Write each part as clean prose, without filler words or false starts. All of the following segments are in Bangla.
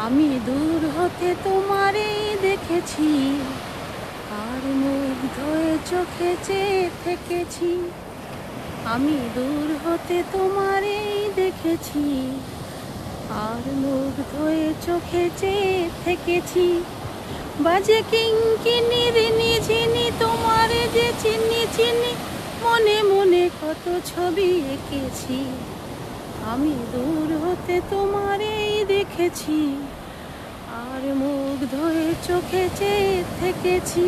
আমি দূর হতে তোমারে দেখেছি, আর মুগ্ধ হয়ে চোখে চেয়ে থেকেছি। আমি দূর হতে তোমারে দেখেছি, আর মুগ্ধ হয়ে চোখে চেয়ে থেকেছি। বাজে কিঙ্কিনির নিঝিনি তোমারে যে চিনি চিনি, মনে মনে কত ছবি এঁকেছি। আমি দূর হতে তোমারেই দেখেছি, আর মুগ্ধ হয়ে চোখে চেয়ে থেকেছি।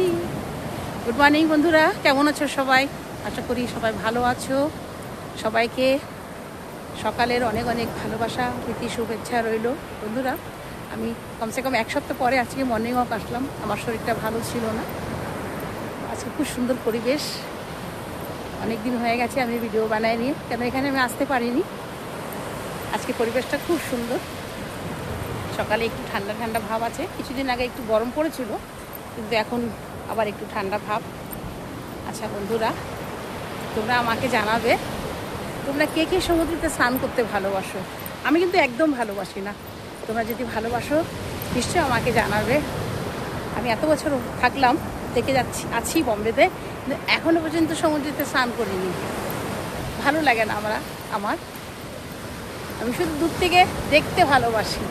গুড মর্নিং বন্ধুরা, কেমন আছো সবাই? আশা করি সবাই ভালো আছো। সবাইকে সকালের অনেক অনেক ভালোবাসা, প্রীতি, শুভেচ্ছা রইল। বন্ধুরা, আমি কমসে কম এক সপ্তাহ পরে আজকে মর্নিং ওয়াক আসলাম। আমার শরীরটা ভালো ছিল না। আজকে খুব সুন্দর পরিবেশ। অনেক দিন হয়ে গেছে আমি ভিডিও বানাইনি, কেন এখানে আমি আসতে পারিনি। আজকে পরিবেশটা খুব সুন্দর। সকালে একটু ঠান্ডা ঠান্ডা ভাব আছে, কিছুদিন আগে একটু গরম পড়েছিল, কিন্তু এখন আবার একটু ঠান্ডা ভাব। আচ্ছা বন্ধুরা, তোমরা আমাকে জানাবে তোমরা কে কে সমুদ্রেতে স্নান করতে ভালোবাসো। আমি কিন্তু একদম ভালোবাসি না। তোমরা যদি ভালোবাসো নিশ্চয়ই আমাকে জানাবে। আমি এত বছর থাকলাম, থেকে আছি বম্বেতে, কিন্তু এখনও পর্যন্ত সমুদ্রেতে স্নান করিনি। ভালো লাগে না আমি শুধু দূর থেকে দেখতে ভালোবাসি।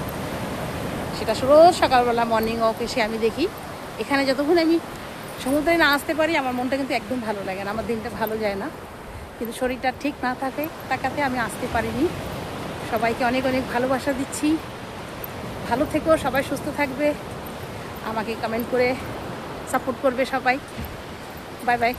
সেটা রোজ সকালবেলা মর্নিং ওয়াক এসে আমি দেখি। এখানে যতক্ষণ আমি সমুদ্রে না আসতে পারি আমার মনটা কিন্তু একদম ভালো লাগে না, আমার দিনটা ভালো যায় না। কিন্তু শরীরটা ঠিক না থাকাতে আমি আসতে পারিনি। সবাইকে অনেক অনেক ভালোবাসা দিচ্ছি। ভালো থেকো, সবাই সুস্থ থাকবে, আমাকে কমেন্ট করে সাপোর্ট করবে সবাই। Bye bye.